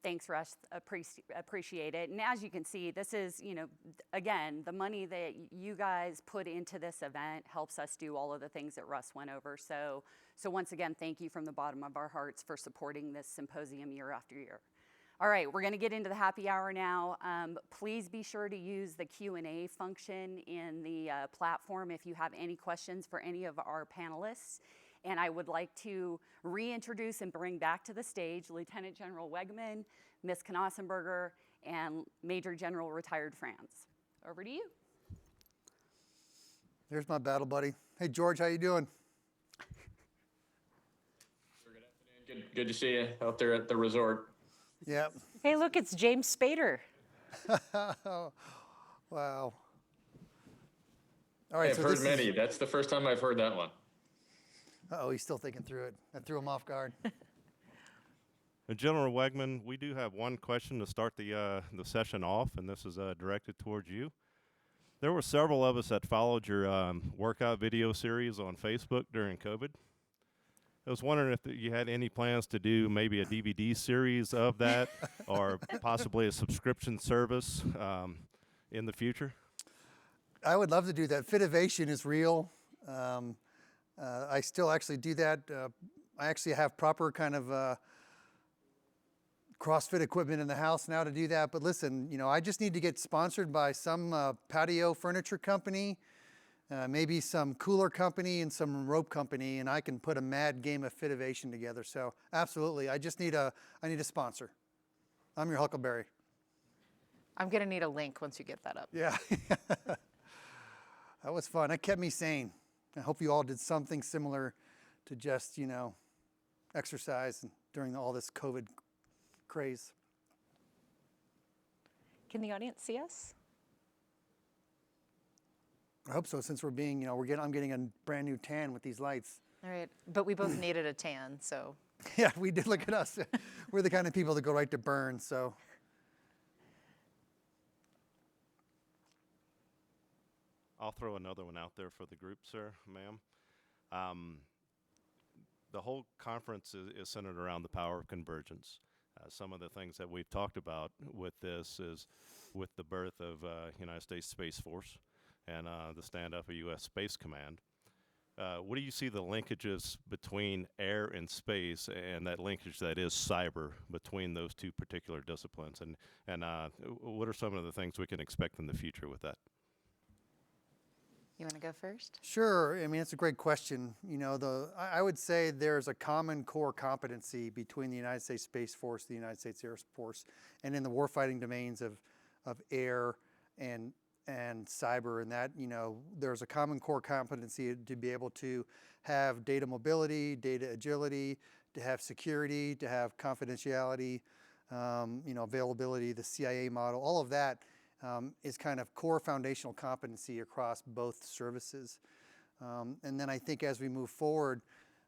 Thanks, Russ. Appreciate it. And as you can see, this is, again, the money that you guys put into this event helps us do all of the things that Russ went over. So once again, thank you from the bottom of our hearts for supporting this symposium year after year. All right, we're going to get into the happy hour now. Please be sure to use the Q&A function in the platform if you have any questions for any of our panelists. And I would like to reintroduce and bring back to the stage Lieutenant General Wegman, Ms. Knausenberger, and Major General Retired Franz. Over to you. There's my battle buddy. Hey, George, how you doing? Good afternoon. Good to see you out there at the resort. Yeah. Hey, look, it's James Spader. Wow. All right, I've heard many. That's the first time I've heard that one. Uh-oh, he's still thinking through it. I threw him off guard. General Wegman, we do have one question to start the session off, and this is directed towards you. There were several of us that followed your workout video series on Facebook during COVID. I was wondering if you had any plans to do maybe a DVD series of that or possibly a subscription service in the future. I would love to do that. Fitivation is real. I still actually do that. I actually have proper kind of CrossFit equipment in the house now to do that. But listen, I just need to get sponsored by some patio furniture company, maybe some cooler company and some rope company, and I can put a mad game of Fitivation together. So absolutely, I need a sponsor. I'm your Huckleberry. I'm going to need a link once you get that up. Yeah. That was fun. That kept me sane. I hope you all did something similar to just, exercise during all this COVID craze. Can the audience see us? I hope so, since we're being, I'm getting a brand new tan with these lights. All right, but we both needed a tan, so. Yeah, we did. Look at us. We're the kind of people that go right to burn, so. I'll throw another one out there for the group, sir, ma'am. The whole conference is centered around the power of convergence. Some of the things that we've talked about with this is with the birth of United States Space Force and the stand-up of U.S. Space Command. What do you see the linkages between air and space and that linkage that is cyber between those two particular disciplines? And what are some of the things we can expect in the future with that? You want to go first? Sure. I mean, it's a great question. I would say there's a common core competency between the United States Space Force, the United States Air Force, and in the warfighting domains of air and cyber, and that, there's a common core competency to be able to have data mobility, data agility, to have security, to have confidentiality, availability, the CIA model, all of that. Is kind of core foundational competency across both services. And then I think as we move forward,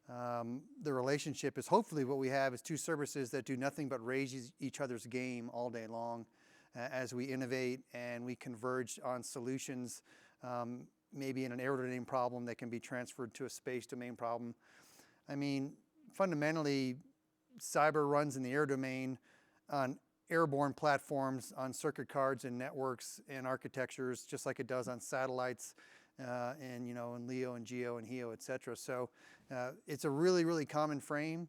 the relationship is hopefully what we have is two services that do nothing but raise each other's game all day long as we innovate and we converge on solutions, maybe in an air domain problem that can be transferred to a space domain problem. I mean, fundamentally, cyber runs in the air domain on airborne platforms, on circuit cards and networks and architectures, just like it does on satellites and in LEO and GEO and HEO, et cetera. So it's a really, really common frame.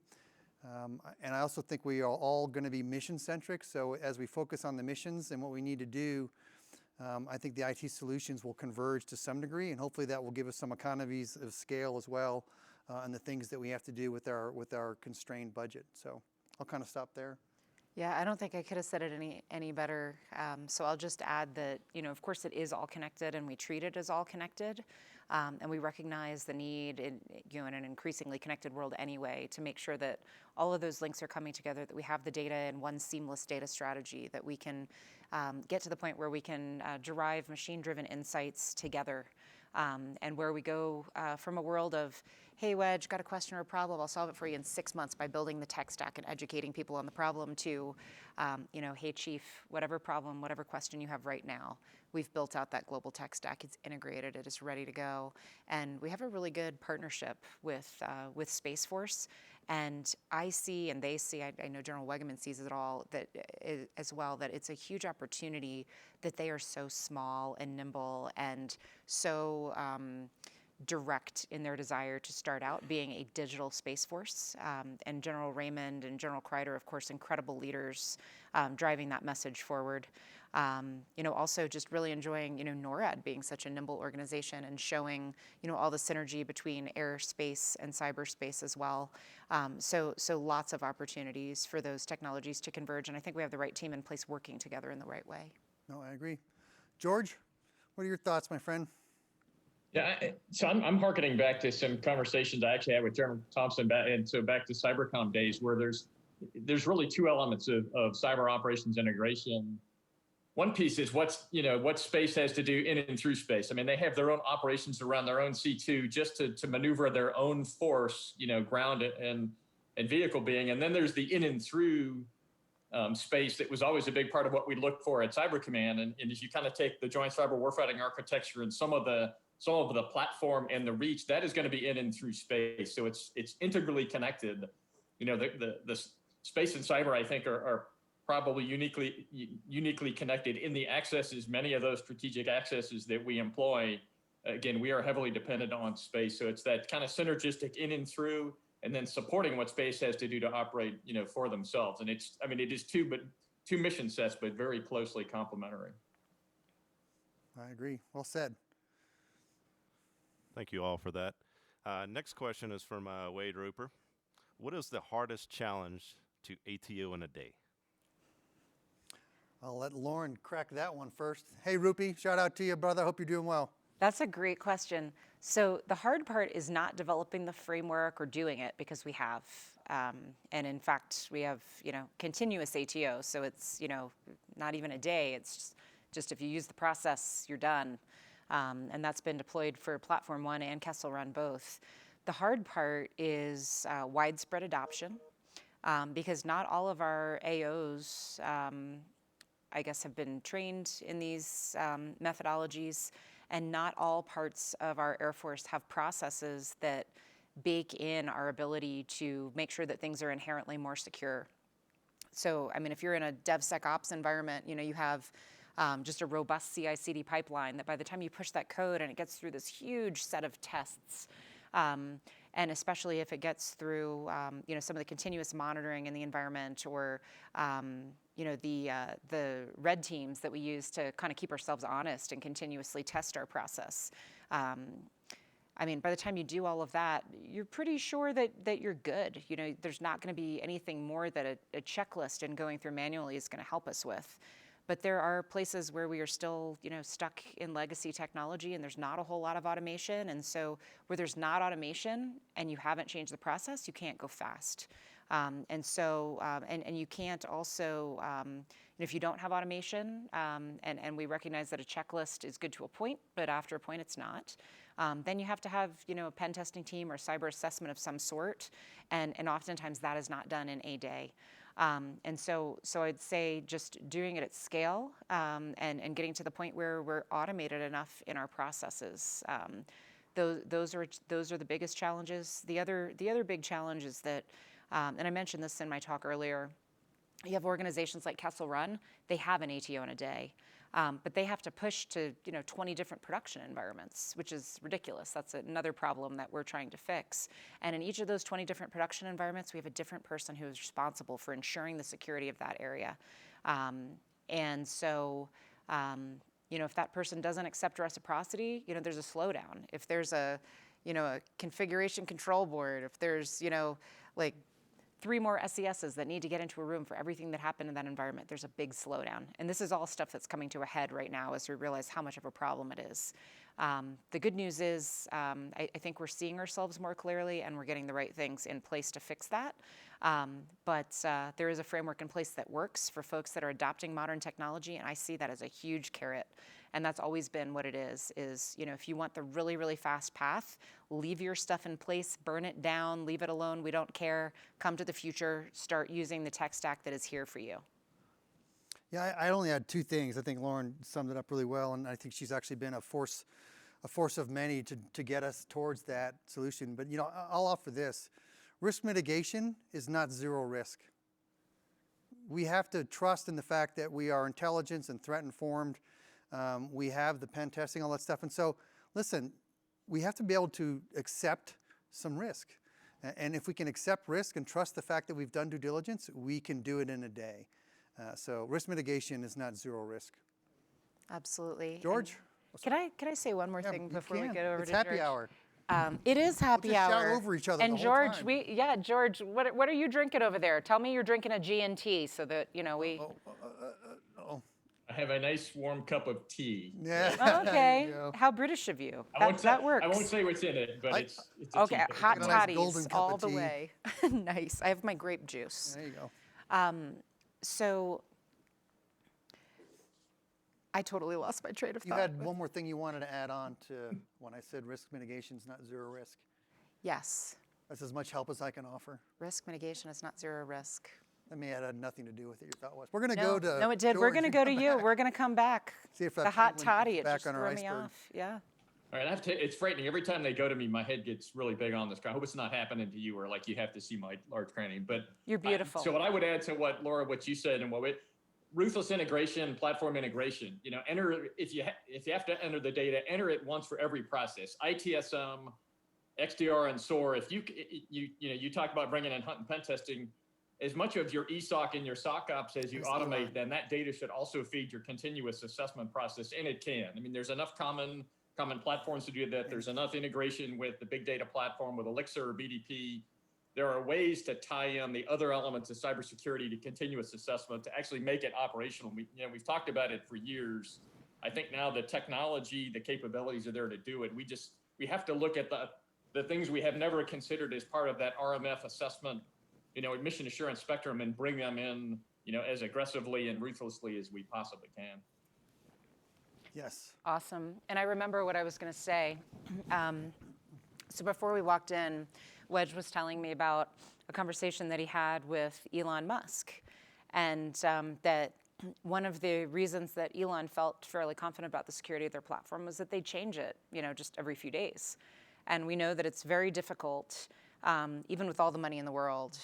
And I also think we are all going to be mission centric. So as we focus on the missions and what we need to do, I think the IT solutions will converge to some degree, and hopefully that will give us some economies of scale as well on the things that we have to do with our constrained budget. So I'll kind of stop there. Yeah, I don't think I could have said it any better. So I'll just add that, of course it is all connected and we treat it as all connected. And we recognize the need in an increasingly connected world anyway to make sure that all of those links are coming together, that we have the data in one seamless data strategy, that we can get to the point where we can derive machine-driven insights together. And where we go from a world of hey, Wedge, got a question or a problem, I'll solve it for you in 6 months by building the tech stack and educating people on the problem, to, hey, Chief, whatever problem, whatever question you have right now, we've built out that global tech stack. It's integrated. It is ready to go. And we have a really good partnership with Space Force. And I see, and they see, I know General Wegeman sees it all, that as well, that it's a huge opportunity that they are so small and nimble and so direct in their desire to start out being a digital Space Force. And General Raymond and General Kreider, of course, incredible leaders driving that message forward. Also just really enjoying, NORAD being such a nimble organization and showing, all the synergy between airspace and cyberspace as well. So lots of opportunities for those technologies to converge, and I think we have the right team in place working together in the right way. No, I agree. George, what are your thoughts, my friend? Yeah, so I'm harkening back to some conversations I actually had with Chairman Thompson back to Cybercom days, where there's really two elements of cyber operations integration. One piece is what space has to do in and through space. I mean, they have their own operations around their own C2 just to maneuver their own force, ground and vehicle being. And then there's the in and through space that was always a big part of what we look for at Cyber Command. And as you kind of take the joint cyber warfighting architecture and some of the platform and the reach, that is going to be in and through space. So it's integrally connected. The space and cyber, I think, are probably uniquely connected in the accesses, many of those strategic accesses that we employ. Again, we are heavily dependent on space. So it's that kind of synergistic in and through, and then supporting what space has to do to operate, for themselves. And it is two mission sets, but very closely complementary. I agree. Well said. Thank you all for that. Next question is from Wade Rooper. What is the hardest challenge to ATO in a day? I'll let Lauren crack that one first. Hey, Rupy, shout out to you, brother. Hope you're doing well. That's a great question. So the hard part is not developing the framework or doing it, because we have. And in fact, we have, continuous ATO. So it's, not even a day. It's just if you use the process, you're done. And that's been deployed for Platform 1 and Kessel Run both. The hard part is widespread adoption, because not all of our AOs, I guess, have been trained in these methodologies, and not all parts of our Air Force have processes that bake in our ability to make sure that things are inherently more secure. So, if you're in a DevSecOps environment, you have just a robust CI/CD pipeline that by the time you push that code and it gets through this huge set of tests, and especially if it gets through, some of the continuous monitoring in the environment, or the red teams that we use to kind of keep ourselves honest and continuously test our process. By the time you do all of that, you're pretty sure that you're good. There's not going to be anything more that a checklist and going through manually is going to help us with. But there are places where we are still, stuck in legacy technology, and there's not a whole lot of automation. And so where there's not automation and you haven't changed the process, you can't go fast. And you can't also, if you don't have automation, and we recognize that a checklist is good to a point, but after a point it's not, then you have to have, a pen testing team or cyber assessment of some sort. And oftentimes that is not done in a day. And so I'd say just doing it at scale, and getting to the point where we're automated enough in our processes. Those are the biggest challenges. The other big challenge is that, and I mentioned this in my talk earlier, you have organizations like Kessel Run, they have an ATO in a day. But they have to push to 20 different production environments, which is ridiculous. That's another problem that we're trying to fix. And in each of those 20 different production environments, we have a different person who is responsible for ensuring the security of that area. And so, if that person doesn't accept reciprocity, there's a slowdown. If there's a configuration control board, if there's 3 more SESs that need to get into a room for everything that happened in that environment, there's a big slowdown. And this is all stuff that's coming to a head right now as we realize how much of a problem it is. The good news is I think we're seeing ourselves more clearly and we're getting the right things in place to fix that. But there is a framework in place that works for folks that are adopting modern technology, and I see that as a huge carrot. And that's always been what it is, if you want the really, really fast path, leave your stuff in place, burn it down, leave it alone, we don't care, come to the future, start using the tech stack that is here for you. Yeah, I only had two things. I think Lauren summed it up really well, and I think she's actually been a force of many to get us towards that solution. But I'll offer this: risk mitigation is not zero risk. We have to trust in the fact that we are intelligence and threat informed. We have the pen testing, all that stuff, and so listen, we have to be able to accept some risk. And if we can accept risk and trust the fact that we've done due diligence, we can do it in a day. So risk mitigation is not zero risk. Absolutely. George? Can I say one more thing before we get over it's to happy George? hour. It is happy We'll just hour. shout over each other and the whole George, time. George, what are you drinking over there? Tell me you're drinking a G&T so that we. I have a nice warm cup of tea. Yeah. Okay. There you go. How British of you. I won't That say, works. I won't say what's in it, but it's a Okay, tea. hot Get a nice golden toddies cup all of the tea. way. Nice. I have my grape juice. There you go. So I totally lost my train of You thought. had one more thing you wanted to add on to when I said risk mitigation is not zero risk. Yes. That's as much help as I can offer. Risk mitigation is not zero risk. That may have had nothing to do with it. Your thought was. We're going to go to. No, it did. We're George going to and go to come you. back. We're going to come back. See if the that hot penguin toddy, comes it back just on our threw me iceberg. off. Yeah. All right, it's frightening. Every time they go to me, my head gets really big on this. I hope it's not happening to you, or like you have to see my large cranium. But You're beautiful. So what I would add to what Laura, what you said, and ruthless integration, platform integration. If you have to enter the data, enter it once for every process. ITSM, XDR, and SOAR. If you talk about bringing in hunt and pen testing, as much of your ESOC and your SOC ops as you automate, then that data should also feed your continuous assessment process, and it can. I mean, there's enough common platforms to do that. There's enough integration with the big data platform, with Elixir or BDP. There are ways to tie in the other elements of cybersecurity to continuous assessment to actually make it operational. We've talked about it for years. I think now the technology, the capabilities are there to do it. We have to look at the things we have never considered as part of that RMF assessment, admission assurance spectrum, and bring them in, as aggressively and ruthlessly as we possibly can. Yes. Awesome. And I remember what I was going to say. So before we walked in, Wedge was telling me about a conversation that he had with Elon Musk, and that one of the reasons that Elon felt fairly confident about the security of their platform was that they change it, just every few days. And we know that it's very difficult, even with all the money in the world,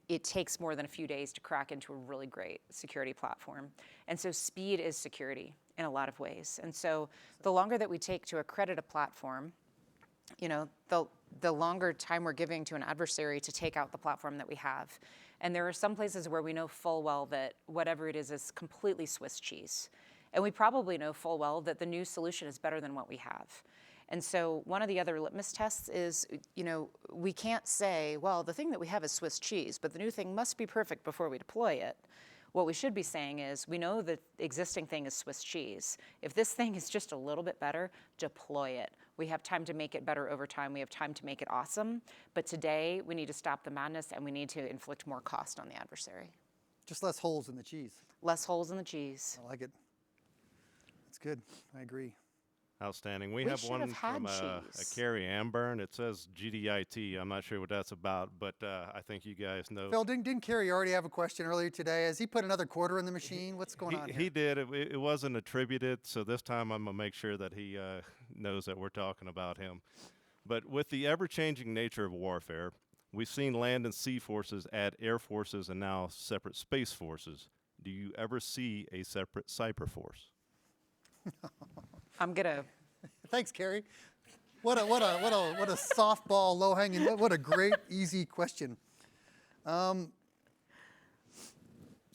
it takes more than a few days to crack into a really great security platform. And so speed is security in a lot of ways. And so the longer that we take to accredit a platform, the longer time we're giving to an adversary to take out the platform that we have. And there are some places where we know full well that whatever it is completely Swiss cheese. And we probably know full well that the new solution is better than what we have. And so one of the other litmus tests is, we can't say, well, the thing that we have is Swiss cheese, but the new thing must be perfect before we deploy it. What we should be saying is, we know the existing thing is Swiss cheese. If this thing is just a little bit better, deploy it. We have time to make it better over time. We have time to make it awesome. But today, we need to stop the madness, and we need to inflict more cost on the adversary. Just less holes in the cheese. Less holes in the cheese. I like it. That's good. I agree. Outstanding. We We have should one have had from a cheese. Carrie Amburn. It says GDIT. I'm not sure what that's about, but I think you guys know. Phil, didn't Kerry already have a question earlier today? Has he put another quarter in the machine? What's going on here? He did. It wasn't attributed, so this time I'm going to make sure that he knows that we're talking about him. But with the ever-changing nature of warfare, we've seen land and sea forces add air forces and now separate space forces. Do you ever see a separate cyber force? I'm gonna. Thanks, Kerry. What a softball, low hanging. What a great, easy question. So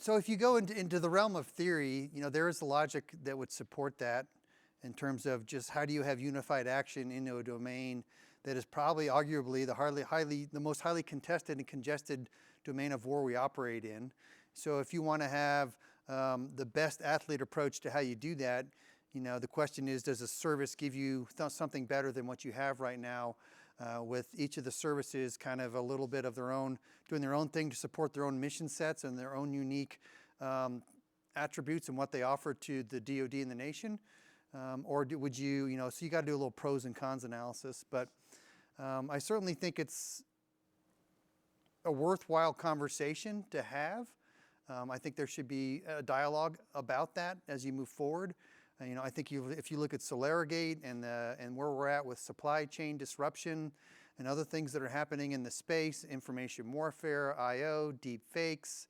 if you go into the realm of theory, there is a logic that would support that in terms of just how do you have unified action into a domain that is probably arguably the most highly contested and congested domain of war we operate in. So if you want to have the best athlete approach to how you do that, The question is, does a service give you something better than what you have right now? With each of the services kind of a little bit of their own, doing their own thing to support their own mission sets and their own unique attributes and what they offer to the DoD and the nation. Would you, so you got to do a little pros and cons analysis. But I certainly think it's a worthwhile conversation to have. I think there should be a dialogue about that as you move forward. I think if you look at Solarigate and where we're at with supply chain disruption and other things that are happening in the space, information warfare, IO, deep fakes,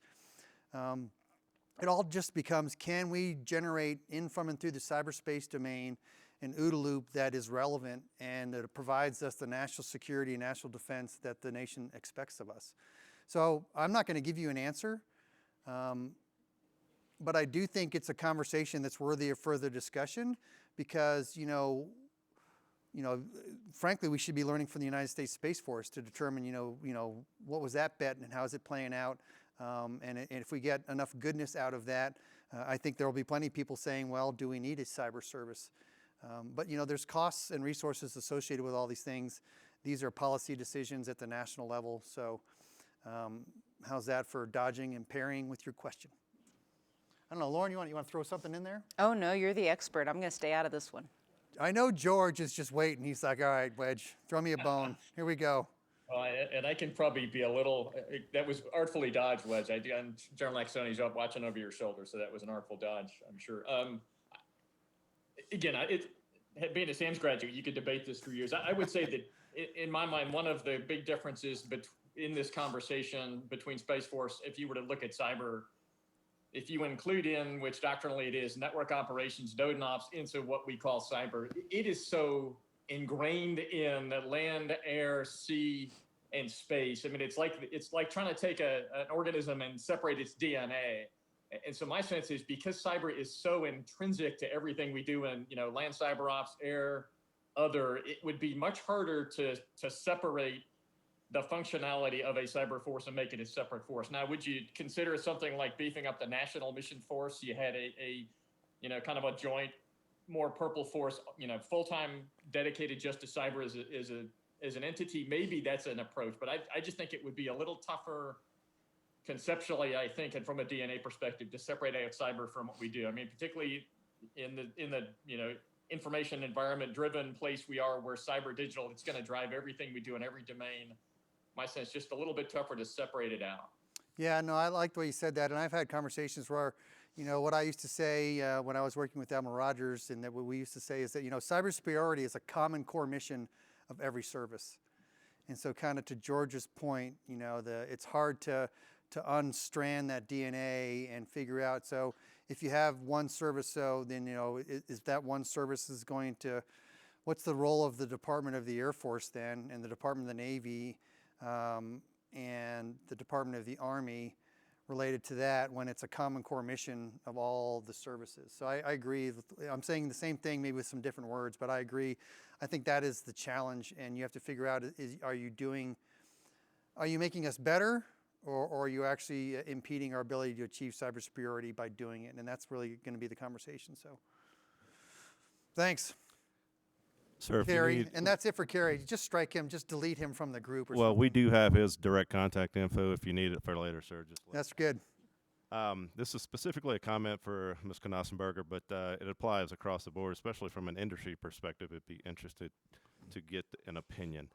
it all just becomes, can we generate in, from, and through the cyberspace domain an OODA loop that is relevant and that provides us the national security and national defense that the nation expects of us? So I'm not going to give you an answer. But I do think it's a conversation that's worthy of further discussion because, frankly, we should be learning from the United States Space Force to determine, what was that bet and how is it playing out? And if we get enough goodness out of that, I think there will be plenty of people saying, well, do we need a cyber service? But, there's costs and resources associated with all these things. These are policy decisions at the national level. So how's that for dodging and parrying with your question? I don't know, Lauren, you want to throw something in there? Oh, no, you're the expert. I'm going to stay out of this one. I know George is just waiting. He's like, all right, Wedge, throw me a bone. Here we go. Well, and I can probably be a little, that was artfully dodged, Wedge. General Laxoni's up watching over your shoulder, so that was an artful dodge, I'm sure. Again, being a Sam's graduate, you could debate this for years. I would say that, in my mind, one of the big differences in this conversation between Space Force, if you were to look at cyber, if you include in, which doctrinally it is, network operations, node ops into what we call cyber, it is so ingrained in land, air, sea, and space. I mean, it's like trying to take an organism and separate its DNA. And so my sense is because cyber is so intrinsic to everything we do in, land cyber ops, air, other, it would be much harder to separate the functionality of a cyber force and make it a separate force. Now, would you consider something like beefing up the national mission force? You had a kind of a joint, more purple force, full-time dedicated just to cyber as an entity. Maybe that's an approach, but I just think it would be a little tougher conceptually, I think, and from a DNA perspective, to separate out cyber from what we do. I mean, particularly in the information environment driven place we are, where cyber digital, it's going to drive everything we do in every domain. My sense, just a little bit tougher to separate it out. Yeah, no, I like the way you said that. And I've had conversations where, what I used to say when I was working with Admiral Rogers, and that what we used to say is that, cyber superiority is a common core mission of every service. And so kind of to George's point, it's hard to unstrand that DNA and figure out. So if you have one service, then, is that one service is going to, what's the role of the Department of the Air Force then, and the Department of the Navy, and the Department of the Army related to that when it's a common core mission of all the services? So I agree. I'm saying the same thing, maybe with some different words, but I agree. I think that is the challenge, and you have to figure out, are you making us better, or are you actually impeding our ability to achieve cyber superiority by doing it? And that's really going to be the conversation. So thanks. Sir, Kerry, and that's it for Kerry. Just strike him, just delete him from the group or well, something. we do have his direct contact info if you need it for later, sir. That's good. This is specifically a comment for Ms. Knossenberger, but it applies across the board, especially from an industry perspective. It'd be interested to get an opinion.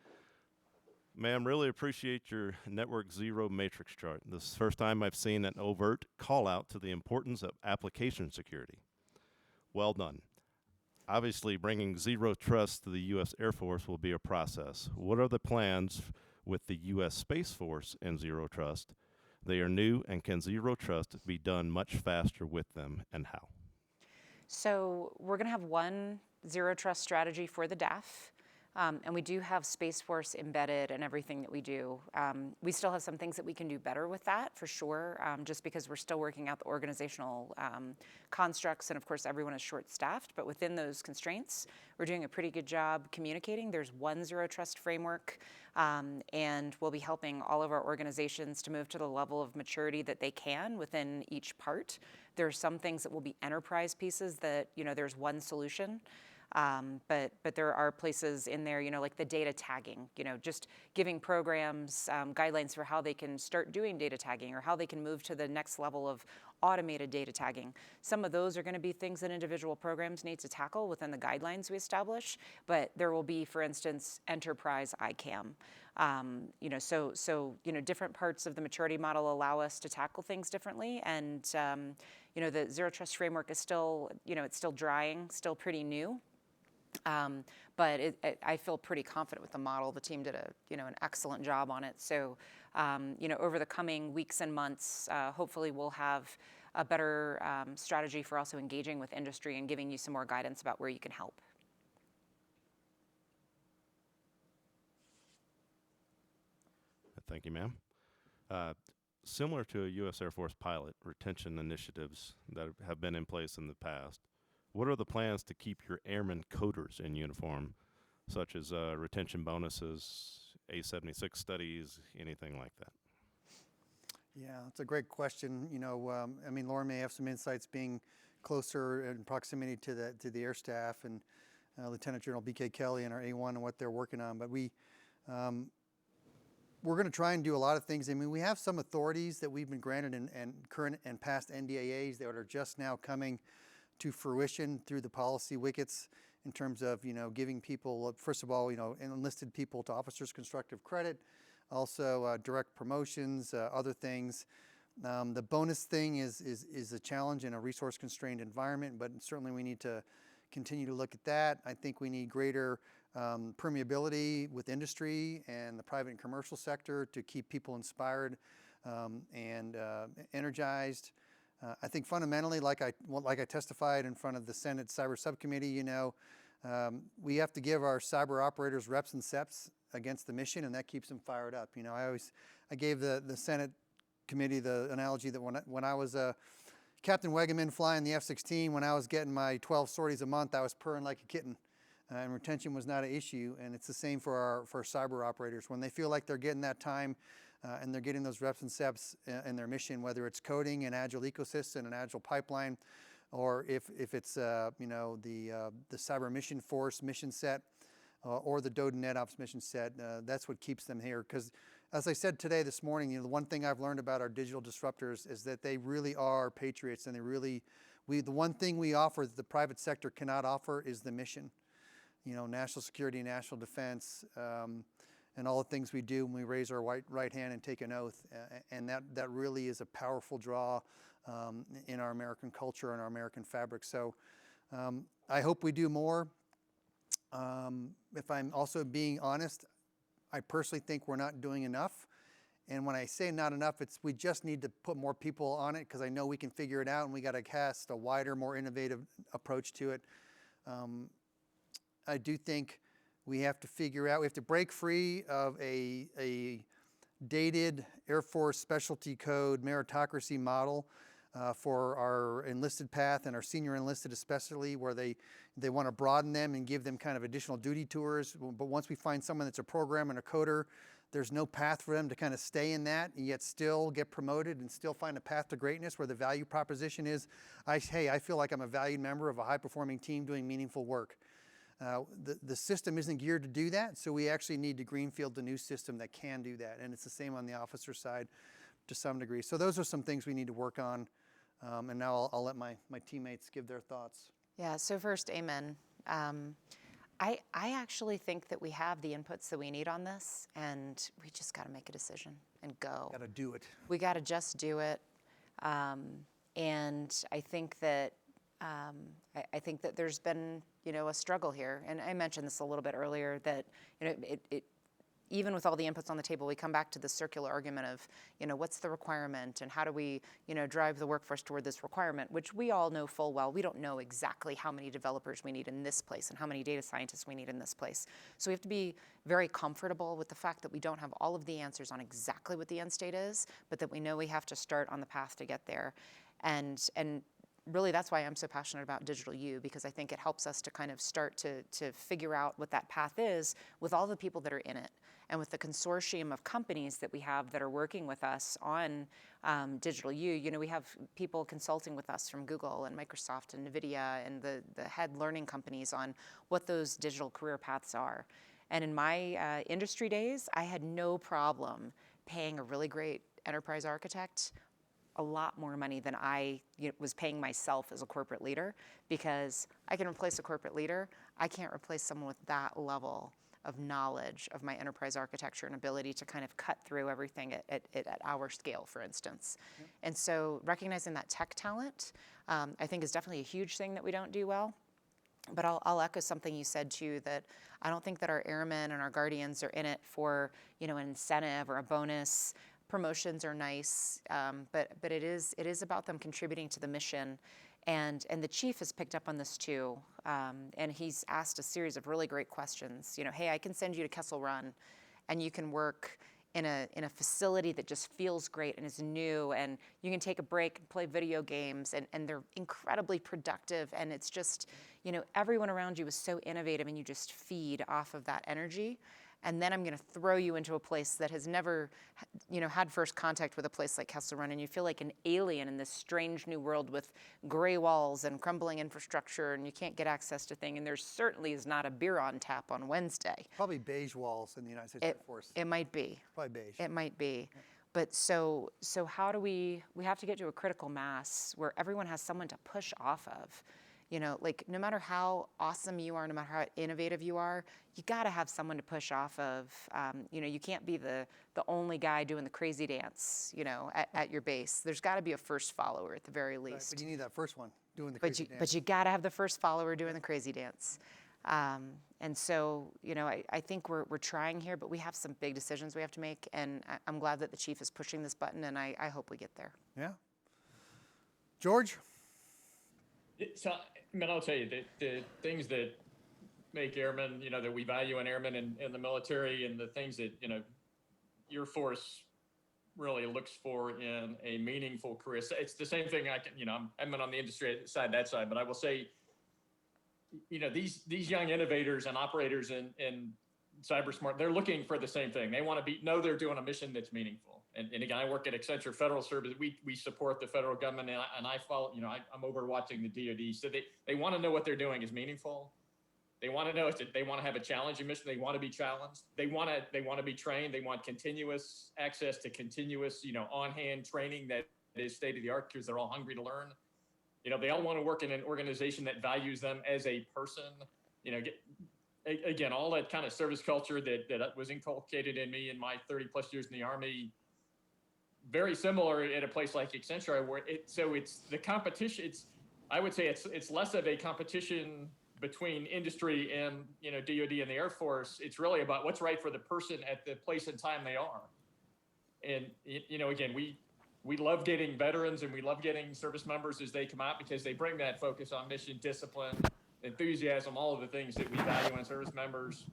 Ma'am, really appreciate your Network Zero matrix chart. This is the first time I've seen an overt call out to the importance of application security. Well done. Obviously, bringing zero trust to the U.S. Air Force will be a process. What are the plans with the U.S. Space Force and zero trust? They are new, and can zero trust be done much faster with them, and how? So we're going to have one zero trust strategy for the DAF. And we do have Space Force embedded in everything that we do. We still have some things that we can do better with that, for sure, just because we're still working out the organizational constructs, and of course everyone is short-staffed, but within those constraints, we're doing a pretty good job communicating. There's one Zero Trust framework, and we'll be helping all of our organizations to move to the level of maturity that they can within each part. There are some things that will be enterprise pieces that, there's one solution. But there are places in there, like the data tagging, just giving programs guidelines for how they can start doing data tagging or how they can move to the next level of automated data tagging. Some of those are going to be things that individual programs need to tackle within the guidelines we establish, but there will be, for instance, enterprise ICAM. Different parts of the maturity model allow us to tackle things differently, and the Zero Trust framework is still, it's still drying, still pretty new. But I feel pretty confident with the model. The team did an excellent job on it. So, over the coming weeks and months, hopefully we'll have a better strategy for also engaging with industry and giving you some more guidance about where you can help. Thank you, ma'am. Similar to a U.S. Air Force pilot, retention initiatives that have been in place in the past, what are the plans to keep your airmen coders in uniform, such as retention bonuses, A-76 studies, anything like that? Yeah, it's a great question. Lauren may have some insights being closer in proximity to the air staff, and Lieutenant General B.K. Kelly and our A1 and what they're working on. But we're going to try and do a lot of things. We have some authorities that we've been granted and current and past NDAAs that are just now coming to fruition through the policy wickets in terms of, giving people, first of all, enlisted people to officers constructive credit, also direct promotions, other things. The bonus thing is a challenge in a resource-constrained environment, but certainly we need to continue to look at that. I think we need greater permeability with industry and the private and commercial sector to keep people inspired and energized. I think fundamentally, like I testified in front of the Senate Cyber Subcommittee, we have to give our cyber operators reps and seps against the mission, and that keeps them fired up. I gave the Senate committee the analogy that when I was Captain Wegeman flying the F-16, when I was getting my 12 sorties a month, I was purring like a kitten, and retention was not an issue. And it's the same for our cyber operators. When they feel like they're getting that time and they're getting those reps and seps in their mission, whether it's coding an agile ecosystem, an agile pipeline, or if it's the cyber mission force mission set or the DoD NetOps mission set, that's what keeps them here. Because as I said today, this morning, the one thing I've learned about our digital disruptors is that they really are patriots, and the one thing we offer that the private sector cannot offer is the mission. National security, national defense, and all the things we do when we raise our right hand and take an oath. And that really is a powerful draw in our American culture and our American fabric. So I hope we do more. If I'm also being honest, I personally think we're not doing enough. And when I say not enough, we just need to put more people on it, because I know we can figure it out, and we got to cast a wider, more innovative approach to it. I do think we have to break free of a dated Air Force specialty code meritocracy model for our enlisted path and our senior enlisted especially, where they want to broaden them and give them kind of additional duty tours. But once we find someone that's a programmer and a coder, there's no path for them to kind of stay in that and yet still get promoted and still find a path to greatness, where the value proposition is, I feel like I'm a valued member of a high-performing team doing meaningful work. The system isn't geared to do that, so we actually need to greenfield the new system that can do that. And it's the same on the officer side to some degree. So those are some things we need to work on. And now I'll let my teammates give their thoughts. Yeah, so first, amen. I actually think that we have the inputs that we need on this, and we just got to make a decision and go. Got to do it. We got to just do it. And I think that there's been, a struggle here. And I mentioned this a little bit earlier, that, even with all the inputs on the table, we come back to the circular argument of, what's the requirement and how do we, drive the workforce toward this requirement, which we all know full well. We don't know exactly how many developers we need in this place and how many data scientists we need in this place. So we have to be very comfortable with the fact that we don't have all of the answers on exactly what the end state is, but that we know we have to start on the path to get there. And really, that's why I'm so passionate about Digital U, because I think it helps us to kind of start to figure out what that path is with all the people that are in it and with the consortium of companies that we have that are working with us on Digital U. We have people consulting with us from Google and Microsoft and NVIDIA and the head learning companies on what those digital career paths are. And in my industry days, I had no problem paying a really great enterprise architect a lot more money than I was paying myself as a corporate leader, because I can replace a corporate leader. I can't replace someone with that level of knowledge of my enterprise architecture and ability to kind of cut through everything at our scale, for instance. Yep. And so recognizing that tech talent, I think is definitely a huge thing that we don't do well. But I'll echo something you said too, that I don't think that our airmen and our guardians are in it for an incentive or a bonus. Promotions are nice, but it is about them contributing to the mission, and the chief has picked up on this too, and he's asked a series of really great questions. Hey, I can send you to Kessel Run, and you can work in a facility that just feels great and is new, and you can take a break and play video games, and they're incredibly productive, and it's just everyone around you is so innovative, and you just feed off of that energy. And then I'm going to throw you into a place that has never, had first contact with a place like Kessel Run, and you feel like an alien in this strange new world with gray walls and crumbling infrastructure, and you can't get access to things. And there certainly is not a beer on tap on Wednesday. Probably beige walls in the United States Air Force. It might be. Probably beige. It might be. Yeah. But so how do we have to get to a critical mass where everyone has someone to push off of. No matter how awesome you are, no matter how innovative you are, you got to have someone to push off of. You can't be the only guy doing the crazy dance, at your base. There's got to be a first follower at the very least. Right, but you need that first one doing the crazy dance. But you got to have the first follower doing the crazy dance. And so, I think we're trying here, but we have some big decisions we have to make, and I'm glad that the chief is pushing this button, and I hope we get there. Yeah. George? So, I'll tell you, the things that make airmen, that we value in airmen and the military, and the things that, your force really looks for in a meaningful career. So it's the same thing I'm on the industry side, that side, but I will say, these young innovators and operators in cybersmart, they're looking for the same thing. They want to know they're doing a mission that's meaningful. And again, I work at Accenture Federal Service. We support the federal government, and I follow. I'm overwatching the DoD. So they want to know what they're doing is meaningful. They want to know they want to have a challenging mission. They want to be challenged. They want to be trained. They want continuous access to continuous, on-hand training that is state of the art, because they're all hungry to learn. They all want to work in an organization that values them as a person. Again, all that kind of service culture that was inculcated in me in my 30 plus years in the Army. Very similar at a place like Accenture, where it's the competition. I would say it's less of a competition between industry and DoD and the Air Force. It's really about what's right for the person at the place and time they are. And again, we love getting veterans and we love getting service members as they come out, because they bring that focus on mission, discipline, enthusiasm, all of the things that we value in service members.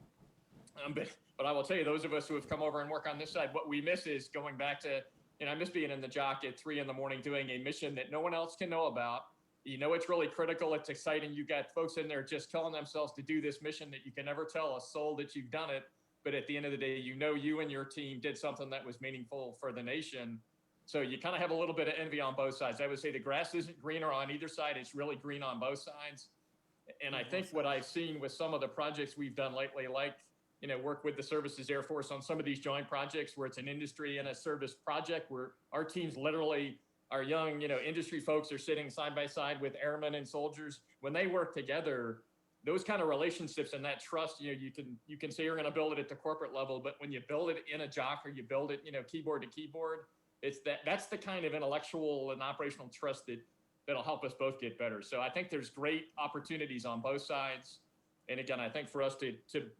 But I will tell you, those of us who have come over and work on this side, what we miss is going back to. I miss being in the jock at 3 a.m. doing a mission that no one else can know about. It's really critical. It's exciting. You got folks in there just killing themselves to do this mission that you can never tell a soul that you've done it. But at the end of the day, you and your team did something that was meaningful for the nation. So you kind of have a little bit of envy on both sides. I would say the grass isn't greener on either side. It's really green on both sides. And I think what I've seen with some of the projects we've done lately, like work with the Services Air Force on some of these joint projects where it's an industry and a service project, where our teams literally, our young, industry folks are sitting side by side with airmen and soldiers. When they work together, those kind of relationships and that trust, you can say you're going to build it at the corporate level, but when you build it in a jock, or you build it, keyboard to keyboard, that's the kind of intellectual and operational trust that'll help us both get better. So I think there's great opportunities on both sides. And again, I think for us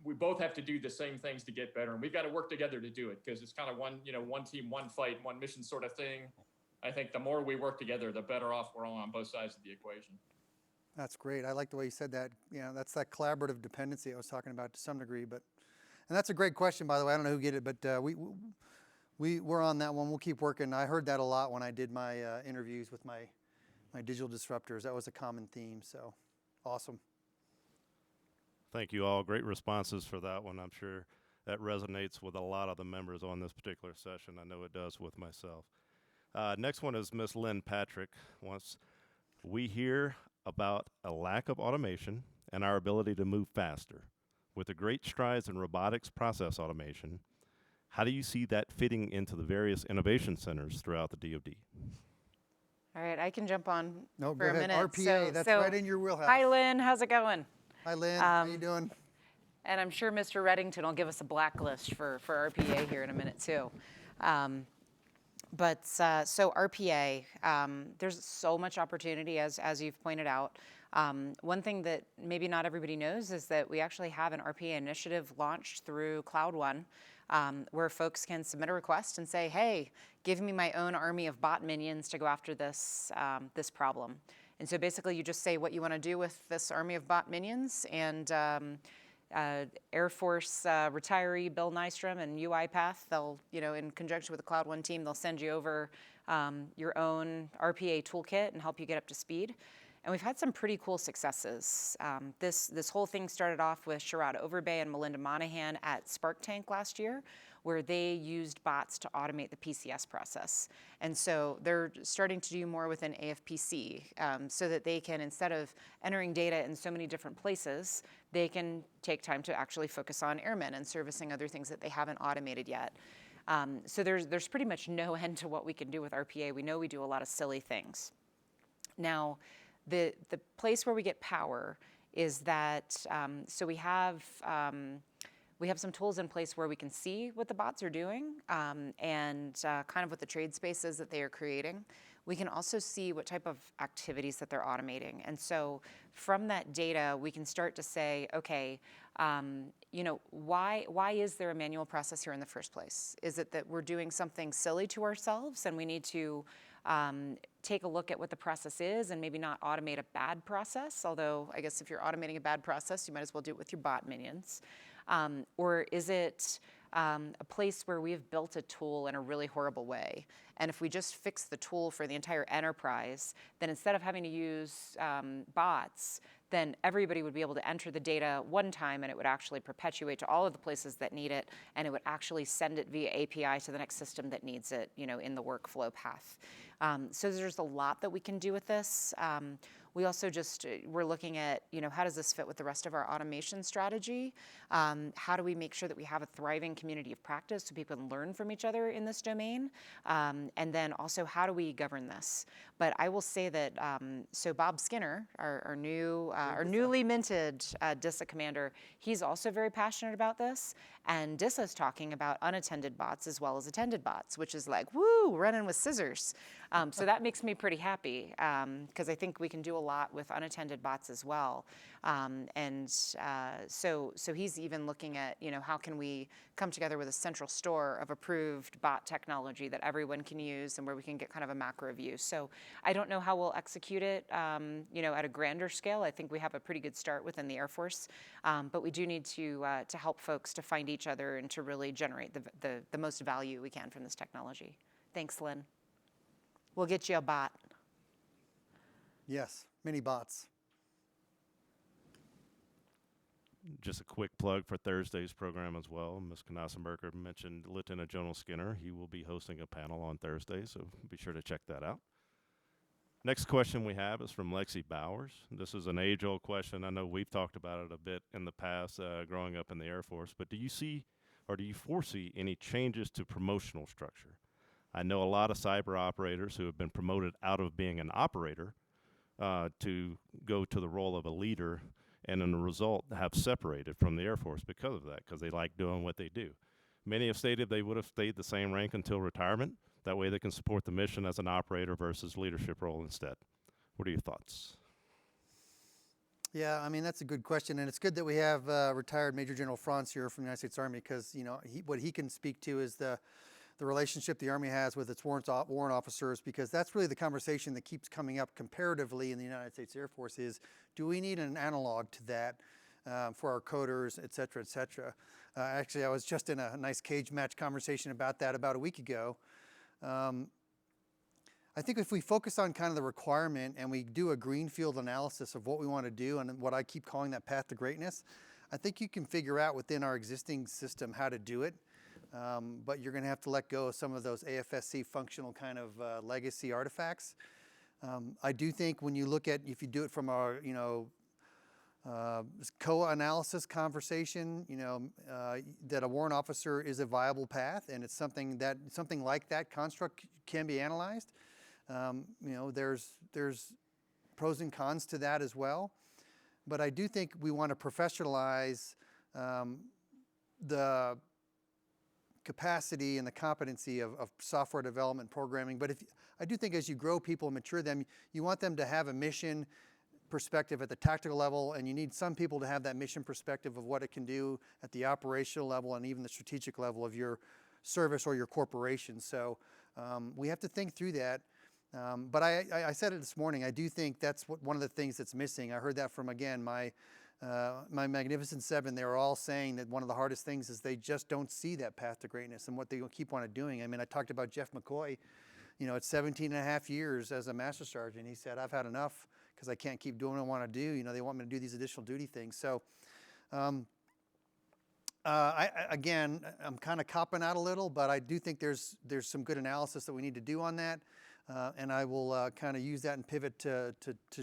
we both have to do the same things to get better, and we've got to work together to do it, because it's kind of one team, one fight, one mission sort of thing. I think the more we work together, the better off we're all on both sides of the equation. That's great. I like the way you said that. That's that collaborative dependency I was talking about to some degree. And that's a great question, by the way. I don't know who get it, but we're on that one. We'll keep working. I heard that a lot when I did my interviews with my digital disruptors. That was a common theme. So awesome. Thank you all. Great responses for that one. I'm sure that resonates with a lot of the members on this particular session. I know it does with myself. Next one is Miss Lynn Patrick. We hear about a lack of automation and our ability to move faster. With the great strides in robotics process automation, how do you see that fitting into the various innovation centers throughout the DoD? All right, I can jump on No, for go a ahead. minute. RPA, that's right in your wheelhouse. Hi, Lynn. How's it going? Hi, Lynn. How you doing? And I'm sure Mr. Reddington will give us a blacklist for RPA here in a minute, too. So RPA, there's so much opportunity, as you've pointed out. One thing that maybe not everybody knows is that we actually have an RPA initiative launched through Cloud One, where folks can submit a request and say, hey, give me my own army of bot minions to go after this problem. And so basically you just say what you want to do with this army of bot minions, and Air Force retiree Bill Nystrom and UiPath, they'll, in conjunction with the Cloud One team, they'll send you over your own RPA toolkit and help you get up to speed. And we've had some pretty cool successes. This whole thing started off with Sherrod Overbay and Melinda Monahan at Spark Tank last year, where they used bots to automate the PCS process. And so they're starting to do more within AFPC, so that they can, instead of entering data in so many different places, they can take time to actually focus on airmen and servicing other things that they haven't automated yet. So there's pretty much no end to what we can do with RPA. We know we do a lot of silly things. Now, the place where we get power is that, so we have some tools in place where we can see what the bots are doing, and kind of what the trade space is that they are creating. We can also see what type of activities that they're automating. And so from that data, we can start to say, okay, why is there a manual process here in the first place? Is it that we're doing something silly to ourselves and we need to take a look at what the process is and maybe not automate a bad process? Although I guess if you're automating a bad process, you might as well do it with your bot minions. Or is it a place where we've built a tool in a really horrible way? And if we just fix the tool for the entire enterprise, then instead of having to use bots, then everybody would be able to enter the data one time, and it would actually perpetuate to all of the places that need it, and it would actually send it via API to the next system that needs it, in the workflow path. So there's a lot that we can do with this. We also we're looking at, how does this fit with the rest of our automation strategy? How do we make sure that we have a thriving community of practice so people can learn from each other in this domain? And then also, how do we govern this? But I will say that, so Bob Skinner, our newly minted DISA commander, he's also very passionate about this. And DISA's talking about unattended bots as well as attended bots, which is like, woo, running with scissors. So that makes me pretty happy, because I think we can do a lot with unattended bots as well. So he's even looking at, how can we come together with a central store of approved bot technology that everyone can use and where we can get kind of a macro view. So I don't know how we'll execute it, at a grander scale. I think we have a pretty good start within the Air Force, but we do need to help folks to find each other and to really generate the most value we can from this technology. Thanks, Lynn. We'll get you a bot. Yes, mini bots. Just a quick plug for Thursday's program as well. Ms. Knassenberger mentioned Lieutenant General Skinner. He will be hosting a panel on Thursday, so be sure to check that out. Next question we have is from Lexi Bowers. This is an age-old question. I know we've talked about it a bit in the past, growing up in the Air Force, but do you foresee any changes to promotional structure? I know a lot of cyber operators who have been promoted out of being an operator to go to the role of a leader, and in the result have separated from the Air Force because of that, because they like doing what they do. Many have stated they would have stayed the same rank until retirement. That way they can support the mission as an operator versus leadership role instead. What are your thoughts? Yeah, I mean, that's a good question, and it's good that we have retired Major General Franz here from the United States Army, because, you know, what he can speak to is the relationship the Army has with its warrant officers, because that's really the conversation that keeps coming up comparatively in the United States Air Force is, do we need an analog to that for our coders, et cetera, et cetera. Actually, I was just in a nice cage match conversation about that about a week ago. I think if we focus on kind of the requirement and we do a greenfield analysis of what we want to do and what I keep calling that path to greatness, I think you can figure out within our existing system how to do it. But you're going to have to let go of some of those AFSC functional kind of legacy artifacts. I do think when you look at, if you do it from our, you know, COA analysis conversation, you know, that a warrant officer is a viable path, and it's something like that construct can be analyzed. You know, there's pros and cons to that as well. But I do think we want to professionalize the capacity and the competency of software development programming. But I do think as you grow people and mature them, you want them to have a mission perspective at the tactical level, and you need some people to have that mission perspective of what it can do at the operational level and even the strategic level of your service or your corporation. So we have to think through that. But I said it this morning, I do think that's one of the things that's missing. I heard that from, again, my Magnificent Seven. They were all saying that one of the hardest things is they just don't see that path to greatness and what they keep on doing. I mean, I talked about Jeff McCoy, you know, at 17 and a half years as a Master Sergeant. He said, I've had enough because I can't keep doing what I want to do. You know, they want me to do these additional duty things. So, again, I'm kind of copping out a little, but I do think there's some good analysis that we need to do on that. And I will kind of use that and pivot to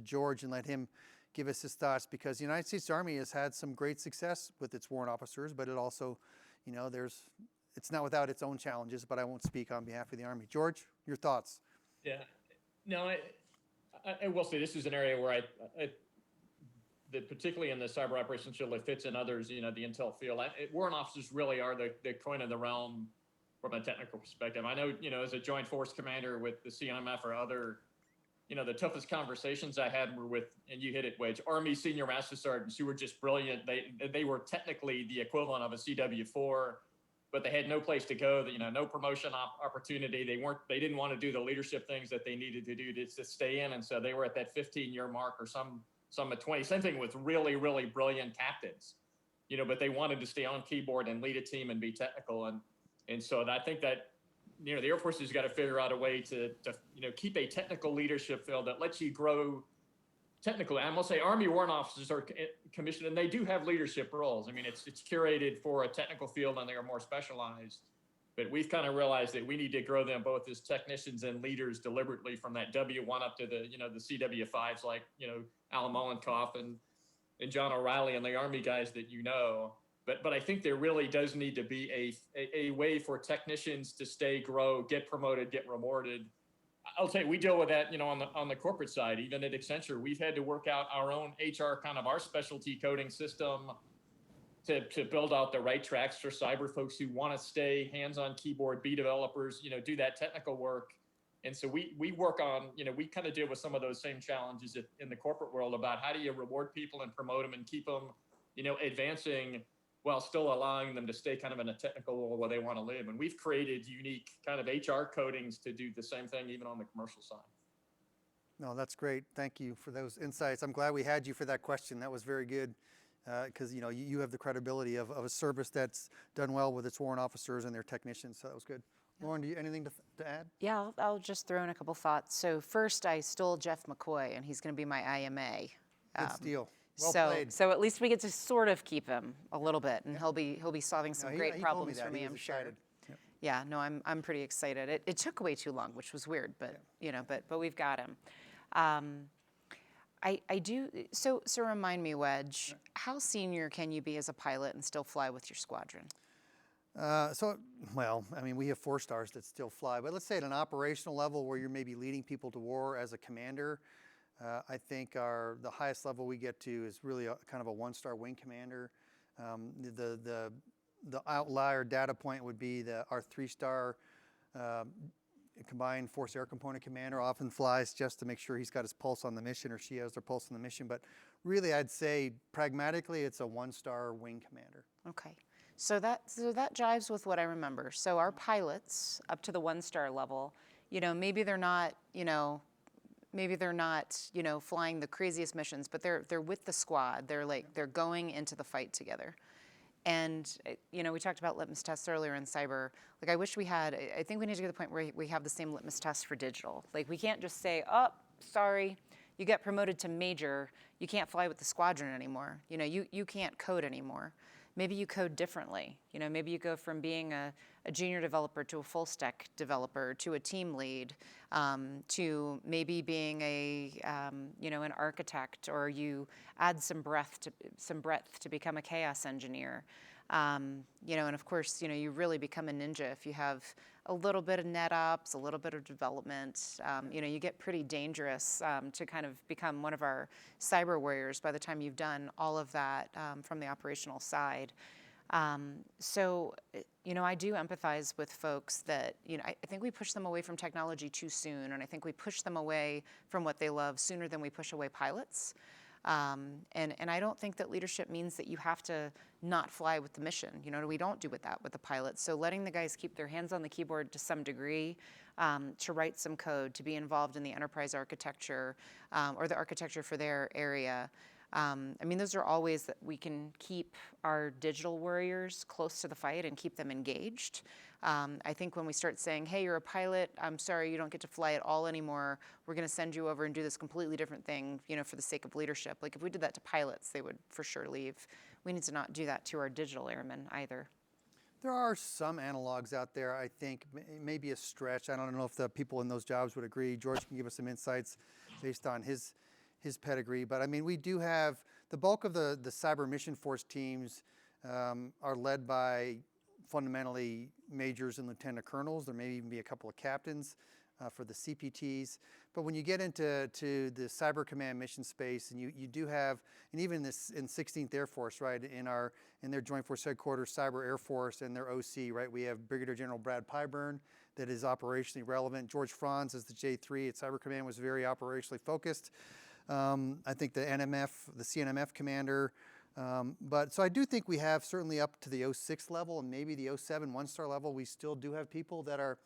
George and let him give us his thoughts, because the United States Army has had some great success with its warrant officers, but it also, you know, it's not without its own challenges, but I won't speak on behalf of the Army. George, your thoughts? Yeah, no, I will say this is an area where that particularly in the cyber operations field, it fits in others, you know, the intel field. Warrant officers really are the coin of the realm from a technical perspective. I know, you know, as a Joint Force Commander with the CNMF or other, you know, the toughest conversations I had were with, and you hit it, Wedge, Army Senior Master Sergeants who were just brilliant. They were technically the equivalent of a CW4, but they had no place to go, you know, no promotion opportunity. They didn't want to do the leadership things that they needed to do to stay in. And so they were at that 15-year mark, or some at 20. Same thing with really, really brilliant captains, you know, but they wanted to stay on keyboard and lead a team and be technical. And so I think that, you know, the Air Force has got to figure out a way to you know, keep a technical leadership field that lets you grow technically. I must say Army warrant officers are commissioned, and they do have leadership roles. I mean, it's curated for a technical field and they are more specialized, but we've kind of realized that we need to grow them both as technicians and leaders deliberately from that W1 up to the, you know, the CW5s, like, you know, Alan Mollenkoff and John O'Reilly and the Army guys that, you know. But I think there really does need to be a way for technicians to stay, grow, get promoted, get rewarded. I'll tell you, we deal with that, you know, on the corporate side. Even at Accenture, we've had to work out our own HR, kind of our specialty coding system to build out the right tracks for cyber folks who want to stay hands-on keyboard, be developers, you know, do that technical work. And so we work on, you know, we kind of deal with some of those same challenges in the corporate world about how do you reward people and promote them and keep them, you know, advancing, while still allowing them to stay kind of in a technical role where they want to live. And we've created unique kind of HR codings to do the same thing, even on the commercial side. No, that's great. Thank you for those insights. I'm glad we had you for that question. That was very good, because, you know, you have the credibility of a service that's done well with its warrant officers and their technicians. So that was good. Lauren, do you anything to add? Yeah, I'll just throw in a couple thoughts. So first, I stole Jeff McCoy, and he's going to be my IMA. Good steal. Well played. So at least we get to sort of keep him a little bit, and he'll be solving some great he problems told me that. for me, He was I'm sure. excited. Yep. Yeah, no, I'm pretty excited. It took way too long, which was weird, but you know, but we've got him. I do. So remind me, Wedge, how senior can you be as a pilot and still fly with your squadron? Well, I mean, we have 4-stars that still fly, but let's say at an operational level where you're maybe leading people to war as a commander, I think the highest level we get to is really kind of a 1-star wing commander. The outlier data point would be our 3-star combined force air component commander, often flies just to make sure he's got his pulse on the mission, or she has their pulse on the mission. But really, I'd say pragmatically, it's a 1-star wing commander. Okay. So that jives with what I remember. So our pilots up to the 1-star level, maybe they're not, flying the craziest missions, but they're with the squad. They're going into the fight together. And, we talked about litmus tests earlier in cyber. Like, I think we need to get to the point where we have the same litmus test for digital. Like, we can't just say, oh, sorry, you get promoted to major, you can't fly with the squadron anymore. You can't code anymore. Maybe you code differently. Maybe you go from being a junior developer to a full stack developer to a team lead, to maybe being an architect, or you add some breadth to become a chaos engineer. And of course, you really become a ninja if you have a little bit of NetOps, a little bit of development. You get pretty dangerous to kind of become one of our cyber warriors by the time you've done all of that from the operational side. So, I do empathize with folks that, I think we push them away from technology too soon, and I think we push them away from what they love sooner than we push away pilots. And I don't think that leadership means that you have to not fly with the mission. We don't do that with the pilots. So letting the guys keep their hands on the keyboard to some degree, to write some code, to be involved in the enterprise architecture, or the architecture for their area. Those are all ways that we can keep our digital warriors close to the fight and keep them engaged. I think when we start saying, hey, you're a pilot, I'm sorry, you don't get to fly at all anymore, we're going to send you over and do this completely different thing, for the sake of leadership. Like, if we did that to pilots, they would for sure leave. We need to not do that to our digital airmen either. There are some analogs out there, I think, maybe a stretch. I don't know if the people in those jobs would agree. George can give us some insights based on his pedigree. But we do have the bulk of the cyber mission force teams are led by fundamentally majors and lieutenant colonels. There may even be a couple of captains for the CPTs. But when you get into the cyber command mission space, and you do have, and even this in 16th Air Force, right, in their Joint Force Headquarters Cyber Air Force and their OC, right, we have Brigadier General Brad Pyburn that is operationally relevant. George Franz as the J3 at Cyber Command was very operationally focused. I think the CNMF commander. So I do think we have, certainly up to the 06 level and maybe the 07 1-star level, we still do have people that are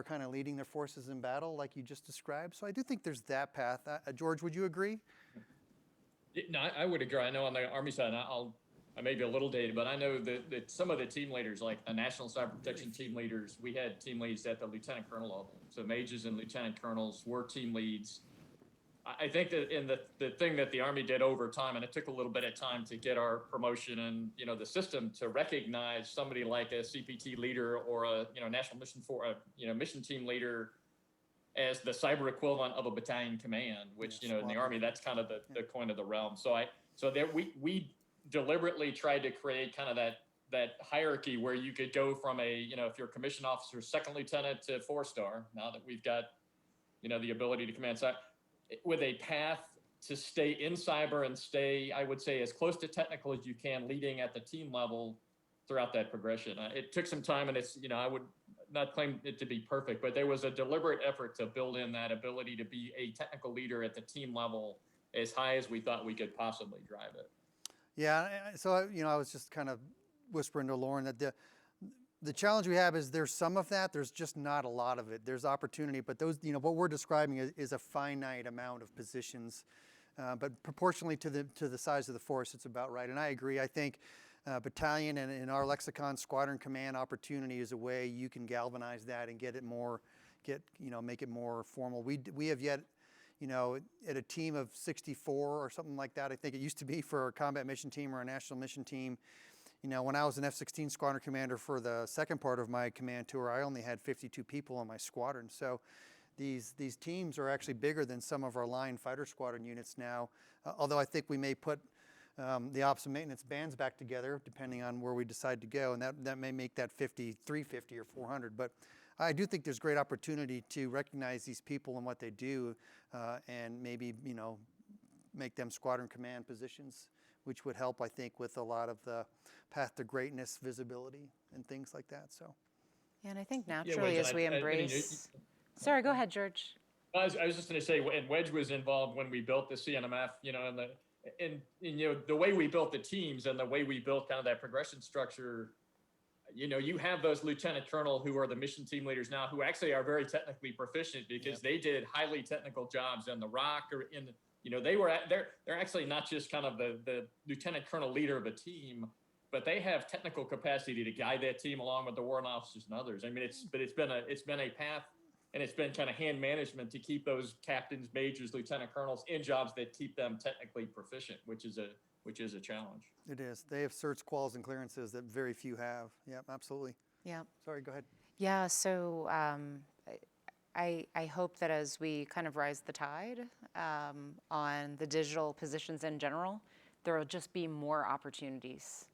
kind of leading their forces in battle like you just described. So I do think there's that path. George, would you agree? No, I would agree. I know on the Army side, I may be a little dated, but I know that some of the team leaders, like the National Cyber Protection team leaders, we had team leads at the lieutenant colonel level. So majors and lieutenant colonels were team leads. I think that in the thing that the Army did over time, and it took a little bit of time to get our promotion and the system to recognize somebody like a CPT leader or a national mission mission team leader as the cyber equivalent of a battalion command, which in the Army that's kind of the coin of the realm. So there we deliberately tried to create kind of that hierarchy where you could go from if you're a commissioned officer, second lieutenant to 4-star. Now that we've got the ability to command cyber, with a path to stay in cyber and stay, I would say, as close to technical as you can, leading at the team level throughout that progression. It took some time, and it's, I would not claim it to be perfect, but there was a deliberate effort to build in that ability to be a technical leader at the team level as high as we thought we could possibly drive it. Yeah, so I was just kind of whispering to Lauren that the challenge we have is there's some of that, there's just not a lot of it. There's opportunity, but those, what we're describing is a finite amount of positions, but proportionally to the size of the force, it's about right. And I agree. I think battalion and in our lexicon, squadron command opportunity is a way you can galvanize that and get it more, make it more formal. We have yet, at a team of 64 or something like that, I think it used to be for a combat mission team or a national mission team. When I was an F-16 squadron commander for the second part of my command tour, I only had 52 people on my squadron. So these teams are actually bigger than some of our line fighter squadron units now, although I think we may put the ops and maintenance bands back together depending on where we decide to go, and that may make that 350 or 400. But I do think there's great opportunity to recognize these people and what they do, and maybe make them squadron command positions, which would help, I think, with a lot of the path to greatness visibility and things like that. So, And I think Yeah, naturally Wedge, as we and embrace, sorry, go ahead, George. I was just going to say, and Wedge was involved when we built the CNMF, and the way we built the teams and the way we built kind of that progression structure. You have those lieutenant colonel who are the mission team leaders now, who actually are very technically proficient because they did highly technical jobs in the ROC or they're actually not just kind of the lieutenant colonel leader of a team, but they have technical capacity to guide that team along with the warrant officers and others. I mean, it's been a path, and it's been kind of hand management to keep those captains, majors, lieutenant colonels in jobs that keep them technically proficient, which is a challenge. It is. They have certs, quals, and clearances that very few have. Yep, absolutely. Yeah. Sorry, go ahead. Yeah, so I hope that as we kind of rise the tide on the digital positions in general, there will just be more opportunities.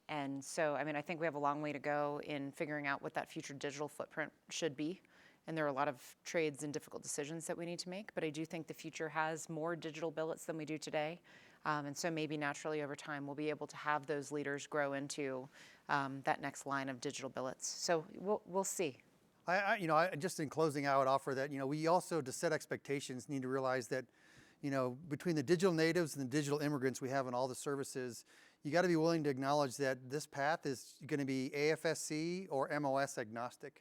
And so, I mean, I think we have a long way to go in figuring out what that future digital footprint should be. And there are a lot of trades and difficult decisions that we need to make, but I do think the future has more digital billets than we do today. And so maybe naturally over time, we'll be able to have those leaders grow into that next line of digital billets. So we'll see. Just in closing, I would offer that, we also, to set expectations, need to realize that, between the digital natives and the digital immigrants we have in all the services, you got to be willing to acknowledge that this path is going to be AFSC or MOS agnostic.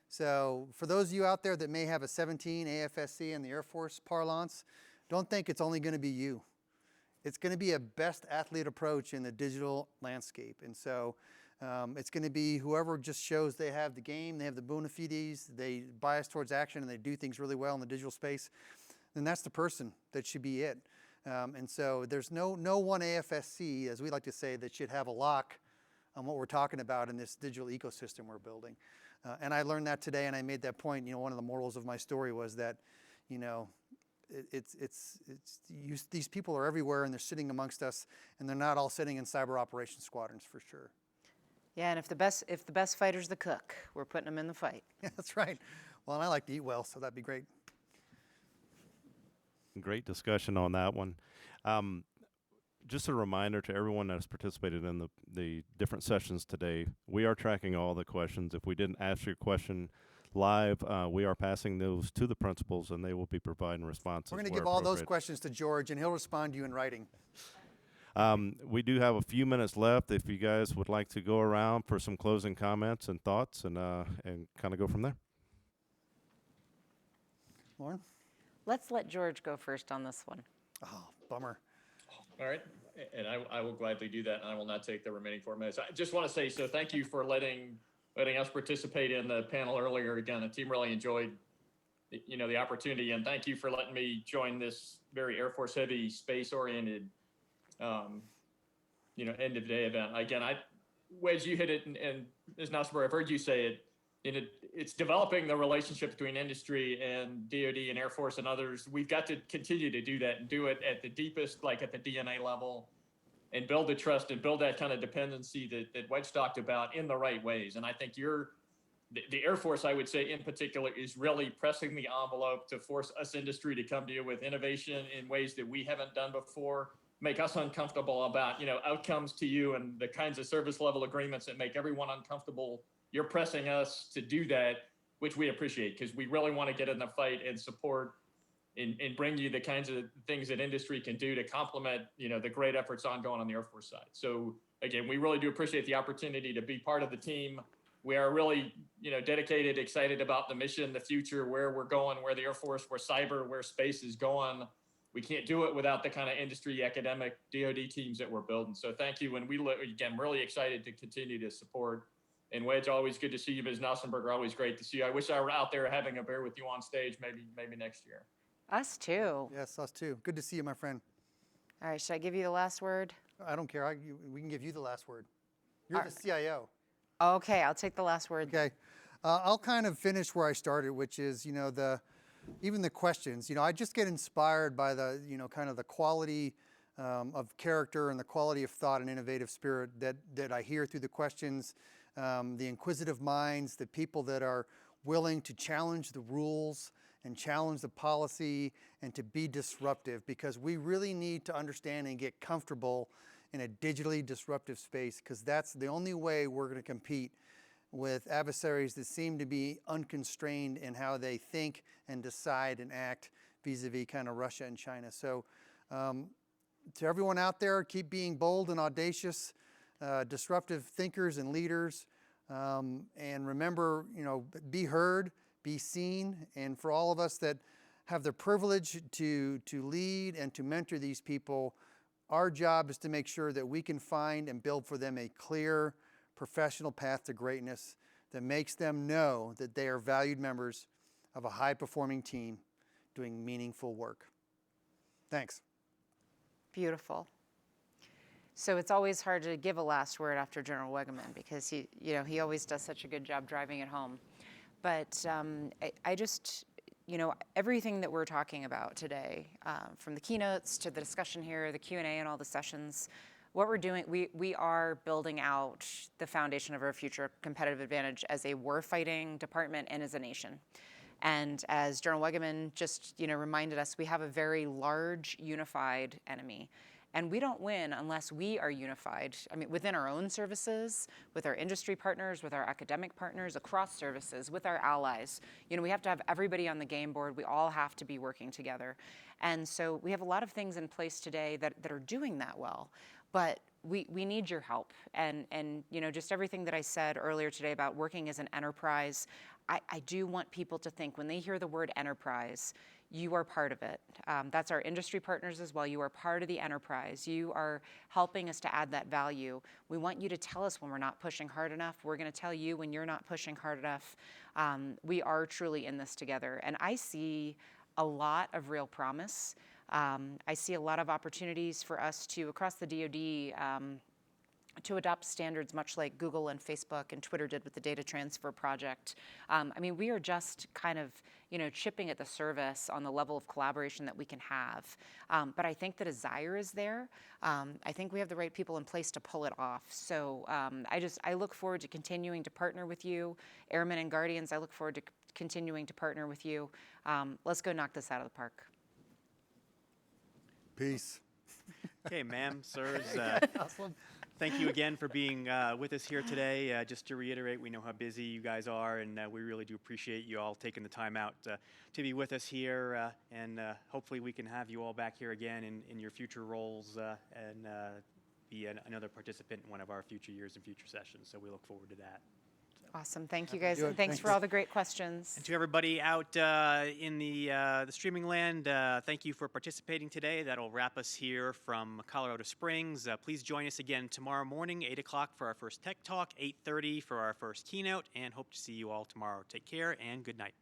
So for those of you out there that may have a 17 AFSC in the Air Force parlance, don't think it's only going to be you. It's going to be a best athlete approach in the digital landscape. And so it's going to be whoever just shows they have the game, they have the bona fides, they bias towards action, and they do things really well in the digital space, then that's the person that should be it. And so there's no one AFSC, as we like to say, that should have a lock on what we're talking about in this digital ecosystem we're building. And I learned that today, and I made that point. One of the morals of my story was that, these people are everywhere, and they're sitting amongst us, and they're not all sitting in cyber operations squadrons for sure. Yeah, and if the best fighter's the cook, we're putting them in the fight. Yeah, that's right. Well, and I like to eat well, so that'd be great. Great discussion on that one. Just a reminder to everyone that has participated in the different sessions today, we are tracking all the questions. If we didn't ask your question live, we are passing those to the principals, and they will be providing responses. We're going to give all those questions to George, and he'll respond to you in writing. We do have a few minutes left if you guys would like to go around for some closing comments and thoughts, and kind of go from there. Lauren? Let's let George go first on this one. Oh, bummer. All right, and I will gladly do that, and I will not take the remaining 4 minutes. I just want to say, so thank you for letting us participate in the panel earlier. Again, the team really enjoyed, the opportunity, and thank you for letting me join this very Air Force heavy, space oriented, end of day event. Again, Wedge, you hit it, and Ms. Nossenberg, I've heard you say it. It's developing the relationship between industry and DoD and Air Force and others. We've got to continue to do that and do it at the deepest, like at the DNA level, and build the trust and build that kind of dependency that Wedge talked about in the right ways. And I think the Air Force, I would say in particular, is really pressing the envelope to force us industry to come to you with innovation in ways that we haven't done before, make us uncomfortable about, outcomes to you and the kinds of service level agreements that make everyone uncomfortable. You're pressing us to do that, which we appreciate, because we really want to get in the fight and support and bring you the kinds of things that industry can do to complement, the great efforts ongoing on the Air Force side. So again, we really do appreciate the opportunity to be part of the team. We are really, dedicated, excited about the mission, the future, where we're going, where the Air Force, where cyber, where space is going. We can't do it without the kind of industry, academic, DoD teams that we're building. So thank you. And again, really excited to continue to support. And Wedge, always good to see you. Ms. Nossenberger, always great to see you. I wish I were out there having a beer with you on stage, maybe next year. Us too. Yes, us too. Good to see you, my friend. All right, should I give you the last word? I don't care. We can give you the last word. You're the CIO. Okay, I'll take the last word. Okay. I'll kind of finish where I started, which is, even the questions. I just get inspired by the, kind of the quality of character and the quality of thought and innovative spirit that I hear through the questions. The inquisitive minds, the people that are willing to challenge the rules and challenge the policy and to be disruptive, because we really need to understand and get comfortable in a digitally disruptive space, because that's the only way we're going to compete with adversaries that seem to be unconstrained in how they think and decide and act vis-a-vis kind of Russia and China. So to everyone out there, keep being bold and audacious, disruptive thinkers and leaders. And remember, be heard, be seen. And for all of us that have the privilege to lead and to mentor these people, our job is to make sure that we can find and build for them a clear professional path to greatness that makes them know that they are valued members of a high-performing team doing meaningful work. Thanks. Beautiful. So it's always hard to give a last word after General Wegeman because he always does such a good job driving it home. But I just, everything that we're talking about today, from the keynotes to the discussion here, the Q&A and all the sessions, what we're doing, we are building out the foundation of our future competitive advantage as a warfighting department and as a nation. And as General Wegeman just reminded us, we have a very large unified enemy. And we don't win unless we are unified. I mean, within our own services, with our industry partners, with our academic partners, across services, with our allies. We have to have everybody on the game board. We all have to be working together. And so we have a lot of things in place today that are doing that well. But we need your help. And just everything that I said earlier today about working as an enterprise, I do want people to think when they hear the word enterprise, you are part of it. That's our industry partners as well. You are part of the enterprise. You are helping us to add that value. We want you to tell us when we're not pushing hard enough. We're going to tell you when you're not pushing hard enough. We are truly in this together. And I see a lot of real promise. I see a lot of opportunities for us to, across the DoD, to adopt standards much like Google and Facebook and Twitter did with the data transfer project. We are just kind of, chipping at the surface on the level of collaboration that we can have. But I think the desire is there. I think we have the right people in place to pull it off. So I look forward to continuing to partner with you. Airmen and Guardians, I look forward to continuing to partner with you. Let's go knock this out of the park. Peace. Okay, ma'am, sirs. Awesome. Thank you again for being with us here today. Just to reiterate, we know how busy you guys are, and we really do appreciate you all taking the time out to be with us here. And hopefully we can have you all back here again in your future roles and be another participant in one of our future years and future sessions. So we look forward to that. Awesome. Thank you, guys. do it. And thanks for all the great questions. And to everybody out in the streaming land, thank you for participating today. That'll wrap us here from Colorado Springs. Please join us again tomorrow morning, 8 o'clock for our first Tech Talk, 8:30 for our first keynote, and hope to see you all tomorrow. Take care and good night.